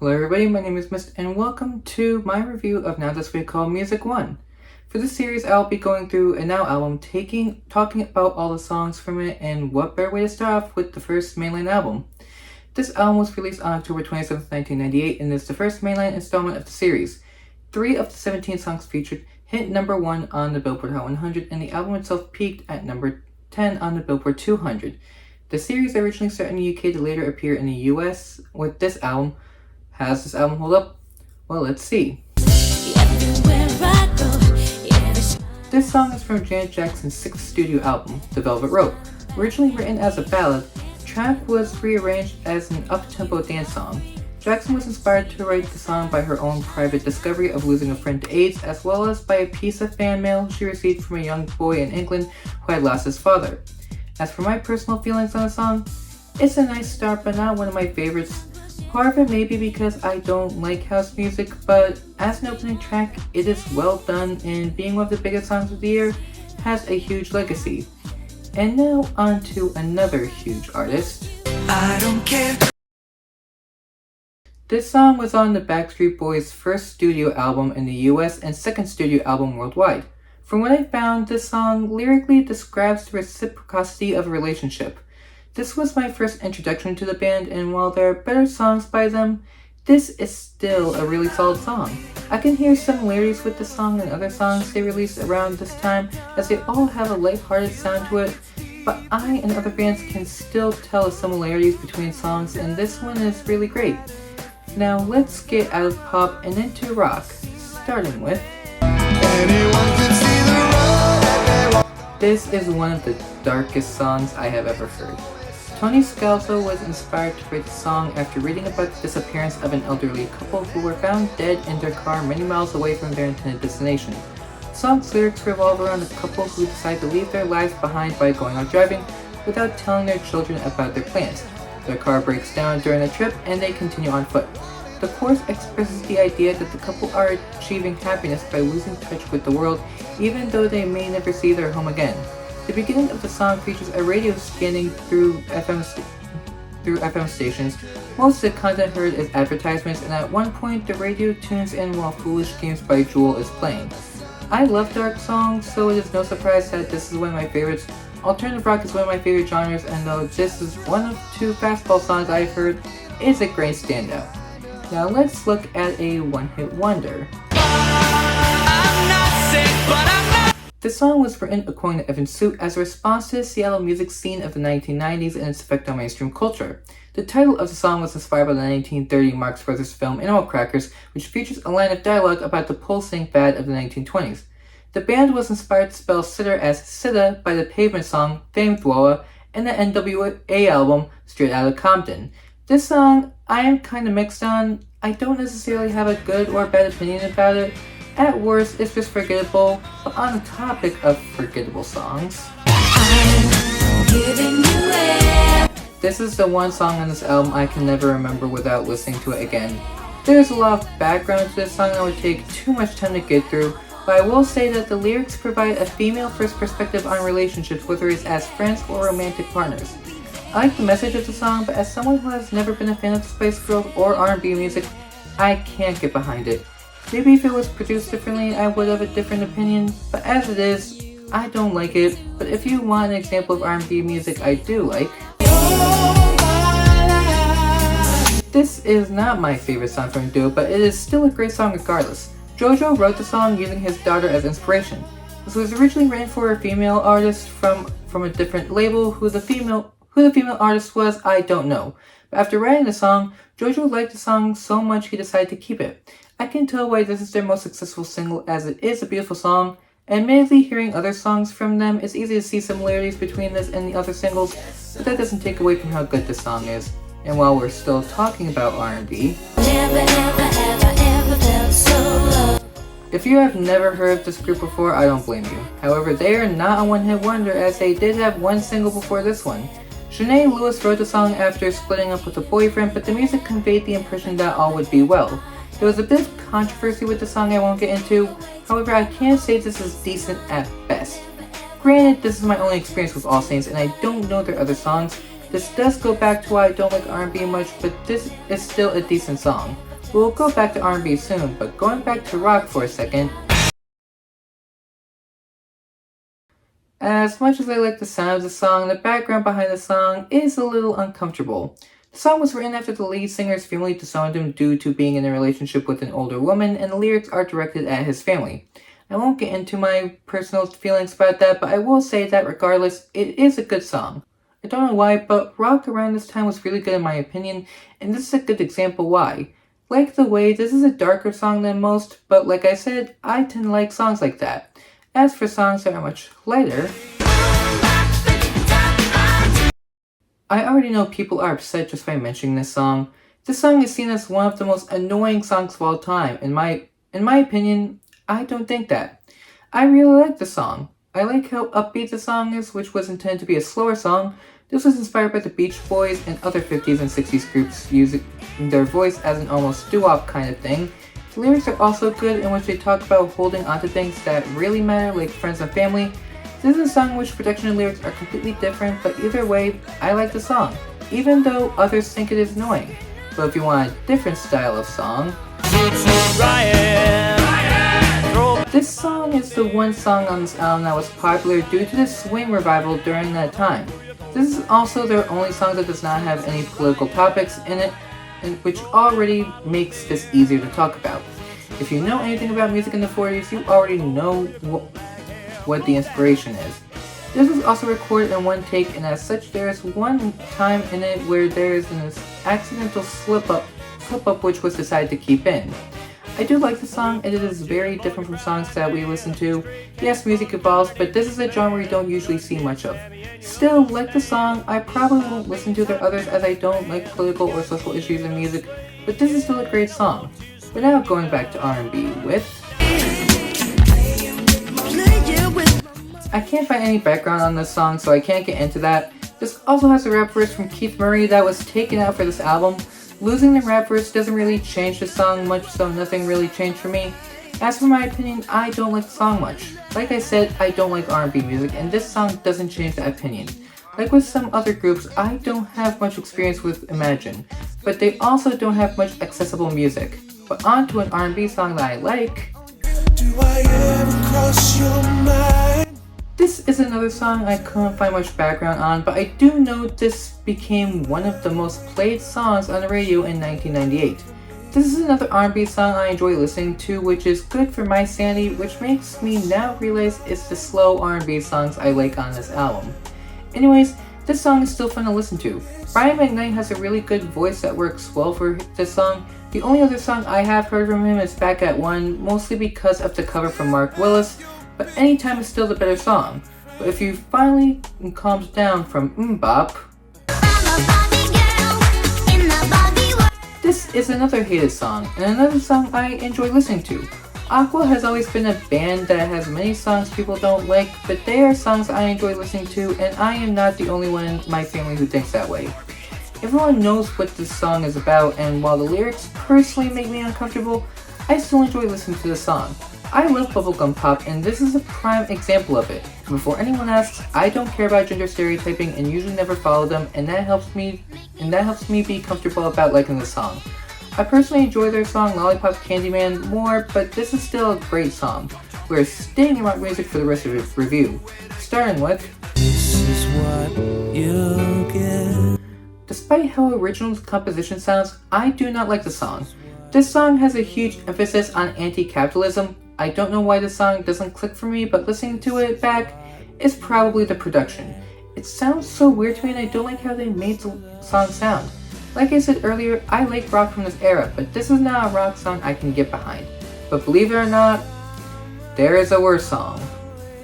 Hello everybody, my name is Mist and welcome to my review of Now This Week called Music 1. For this series, I'll be going through a Now album, talking about all the songs from it, and what better way to start off with the first mainline album. This album was released on October 27, 1998, and is the first mainline installment of the series. 3 of the 17 songs featured hit number 1 on the Billboard Hot 100, and the album itself peaked at number 10 on the Billboard 200. The series originally started in the UK to later appear in the US with this album. How does this album hold up? Well, let's see. This song is from Janet Jackson's 6th studio album, The Velvet Rope. Originally written as a ballad, the track was rearranged as an up-tempo dance song. Jackson was inspired to write the song by her own private discovery of losing a friend to AIDS, as well as by a piece of fan mail she received from a young boy in England who had lost his father. As for my personal feelings on the song, it's a nice start but not one of my favorites. Part of it may be because I don't like house music, but as an opening track, it is well done and being one of the biggest songs of the year, has a huge legacy. And now on to another huge artist. I don't care. This song was on the Backstreet Boys' first studio album in the US and second studio album worldwide. From what I found, this song lyrically describes the reciprocity of a relationship. This was my first introduction to the band, and while there are better songs by them, this is still a really solid song. I can hear similarities with this song and other songs they released around this time, as they all have a lighthearted sound to it, but I and other bands can still tell the similarities between songs, and this one is really great. Now let's get out of pop and into rock, starting with... This is one of the darkest songs I have ever heard. Tony Scalzo was inspired to write the song after reading about the disappearance of an elderly couple who were found dead in their car many miles away from their intended destination. The song's lyrics revolve around a couple who decide to leave their lives behind by going out driving without telling their children about their plans. Their car breaks down during the trip and they continue on foot. The chorus expresses the idea that the couple are achieving happiness by losing touch with the world, even though they may never see their home again. The beginning of the song features a radio scanning through FM stations. Most of the content heard is advertisements, and at one point the radio tunes in while Foolish Games by Jewel is playing. I love dark songs, so it is no surprise that this is one of my favorites. Alternative rock is one of my favorite genres, and though this is one of 2 Fastball songs I've heard, it's a great standout. Now let's look at a one-hit wonder. This song was written according to Evan Suit as a response to the Seattle music scene of the 1990s and its effect on mainstream culture. The title of the song was inspired by the 1930 Marx Brothers film Animal Crackers, which features a line of dialogue about the pulsing fad of the 1920s. The band was inspired to spell sitter as Sitta by the Pavement song Fame Thwoa and the NWA album Straight Outta Compton. This song I am kinda mixed on. I don't necessarily have a good or bad opinion about it. At worst, it's just forgettable, but on the topic of forgettable songs, this is the one song on this album I can never remember without listening to it again. There's a lot of background to this song that would take too much time to get through, but I will say that the lyrics provide a female-first perspective on relationships, whether it's as friends or romantic partners. I like the message of the song, but as someone who has never been a fan of Spice Girls or R&B music, I can't get behind it. Maybe if it was produced differently, I would have a different opinion, but as it is, I don't like it. But if you want an example of R&B music I do like, this is not my favorite song from the duo, but it is still a great song regardless. JoJo wrote the song using his daughter as inspiration. This was originally written for a female artist from a different label. Who the female artist was, I don't know. But after writing the song, JoJo liked the song so much he decided to keep it. I can tell why this is their most successful single, as it is a beautiful song. Admittedly, hearing other songs from them, it's easy to see similarities between this and the other singles, but that doesn't take away from how good this song is. And while we're still talking about R&B, if you have never heard of this group before, I don't blame you. However, they are not a one-hit wonder, as they did have one single before this one. Shanae Lewis wrote the song after splitting up with a boyfriend, but the music conveyed the impression that all would be well. There was a bit of controversy with the song I won't get into, however I can say this is decent at best. Granted, this is my only experience with All Saints and I don't know their other songs, This does go back to why I don't like R&B much, but this is still a decent song. We'll go back to R&B soon, but going back to rock for a second. As much as I like the sound of the song, the background behind the song is a little uncomfortable. The song was written after the lead singer's family disowned him due to being in a relationship with an older woman, and the lyrics are directed at his family. I won't get into my personal feelings about that, but I will say that regardless, it is a good song. I don't know why, but rock around this time was really good in my opinion, and this is a good example why. Like the way this is a darker song than most, but like I said, I tend to like songs like that. As for songs that are much lighter, I already know people are upset just by mentioning this song. This song is seen as one of the most annoying songs of all time. In my opinion, I don't think that. I really like the song. I like how upbeat the song is, which was intended to be a slower song. This was inspired by the Beach Boys and other 50s and 60s groups using their voice as an almost doo-wop kind of thing. The lyrics are also good, in which they talk about holding onto things that really matter, like friends and family. This is a song in which production and lyrics are completely different, but either way, I like the song, even though others think it is annoying. But if you want a different style of song, this song is the one song on this album that was popular due to the swing revival during that time. This is also their only song that does not have any political topics in it, which already makes this easier to talk about. If you know anything about music in the 40s, you already know what the inspiration is. This was also recorded in one take, and as such there is one time in it where there is an accidental slip up which was decided to keep in. I do like the song, and it is very different from songs that we listen to. Yes, music evolves, but this is a genre you don't usually see much of. Still, like the song, I probably won't listen to their others as I don't like political or social issues in music, but this is still a great song. But now going back to R&B with... I can't find any background on this song, so I can't get into that. This also has a rap verse from Keith Murray that was taken out for this album. Losing the rap verse doesn't really change the song much, so nothing really changed for me. As for my opinion, I don't like the song much. Like I said, I don't like R&B music, and this song doesn't change that opinion. Like with some other groups, I don't have much experience with Imagine, but they also don't have much accessible music. But on to an R&B song that I like. Do I ever cross your mind? This is another song I couldn't find much background on, but I do know this became one of the most played songs on the radio in 1998. This is another R&B song I enjoy listening to, which is good for my sanity, which makes me now realize it's the slow R&B songs I like on this album. Anyways, this song is still fun to listen to. Brian McKnight has a really good voice that works well for this song. The only other song I have heard from him is Back at One, mostly because of the cover from Mark Willis, but Anytime is still the better song. But if you finally calms down from Bop, this is another hated song, and another song I enjoy listening to. Aqua has always been a band that has many songs people don't like, but they are songs I enjoy listening to, and I am not the only one in my family who thinks that way. Everyone knows what this song is about, and while the lyrics personally make me uncomfortable, I still enjoy listening to the song. I love bubblegum pop, and this is a prime example of it. Before anyone asks, I don't care about gender stereotyping and usually never follow them, and that helps me be comfortable about liking the song. I personally enjoy their song Lollipop Candyman more, but this is still a great song. We're staying in rock music for the rest of the review, starting with This Is What You Get. Despite how original the composition sounds, I do not like the song. This song has a huge emphasis on anti-capitalism. I don't know why the song doesn't click for me, but listening to it back is probably the production. It sounds so weird to me, and I don't like how they made the song sound. Like I said earlier, I like rock from this era, but this is not a rock song I can get behind. But believe it or not, there is a worse song.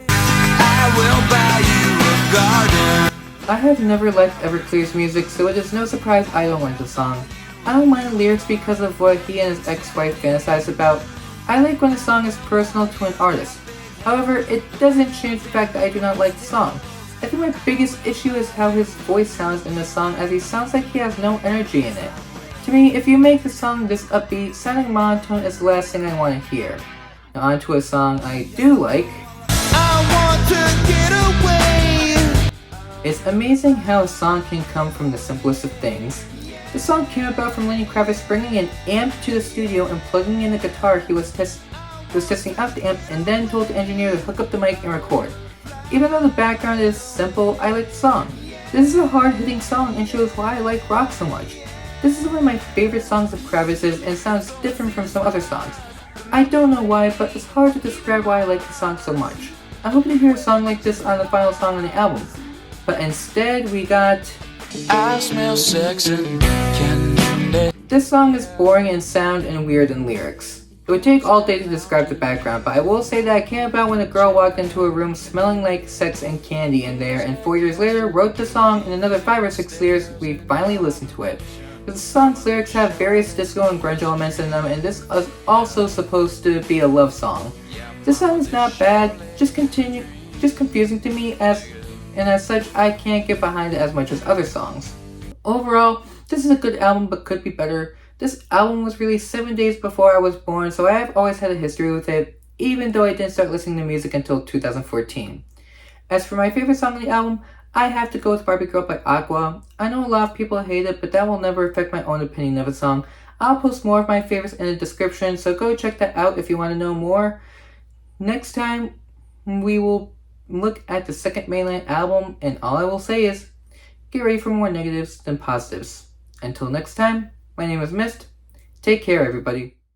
I will buy you a garden. I have never liked Everclear's music, so it is no surprise I don't like the song. I don't mind the lyrics because of what he and his ex-wife fantasize about. I like when a song is personal to an artist. However, it doesn't change the fact that I do not like the song. I think my biggest issue is how his voice sounds in the song, as he sounds like he has no energy in it. To me, if you make the song this upbeat, sounding monotone is the last thing I want to hear. Now on to a song I do like. I want to get away. It's amazing how a song can come from the simplest of things. The song came about from Lenny Kravitz bringing an amp to the studio and plugging in the guitar. He was testing out the amp and then told the engineer to hook up the mic and record. Even though the background is simple, I like the song. This is a hard-hitting song and shows why I like rock so much. This is one of my favorite songs of Kravitz's and sounds different from some other songs. I don't know why, but it's hard to describe why I like the song so much. I hope to hear a song like this on the final song on the album. But instead, we got I smell sex and candy. This song is boring in sound and weird in lyrics. It would take all day to describe the background, but I will say that it came about when a girl walked into a room smelling like sex and candy in there, and 4 years later wrote the song. In another 5 or 6 years, we finally listened to it. The song's lyrics have various disco and grunge elements in them, and this is also supposed to be a love song. This song is not bad, just confusing to me, and as such, I can't get behind it as much as other songs. Overall, this is a good album but could be better. This album was released 7 days before I was born, so I have always had a history with it, even though I didn't start listening to music until 2014. As for my favorite song on the album, I have to go with Barbie Girl by Aqua. I know a lot of people hate it, but that will never affect my own opinion of the song. I'll post more of my favorites in the description, so go check that out if you want to know more. Next time, we will look at the second mainline album, and all I will say is, get ready for more negatives than positives. Until next time, my name is Mist. Take care, everybody.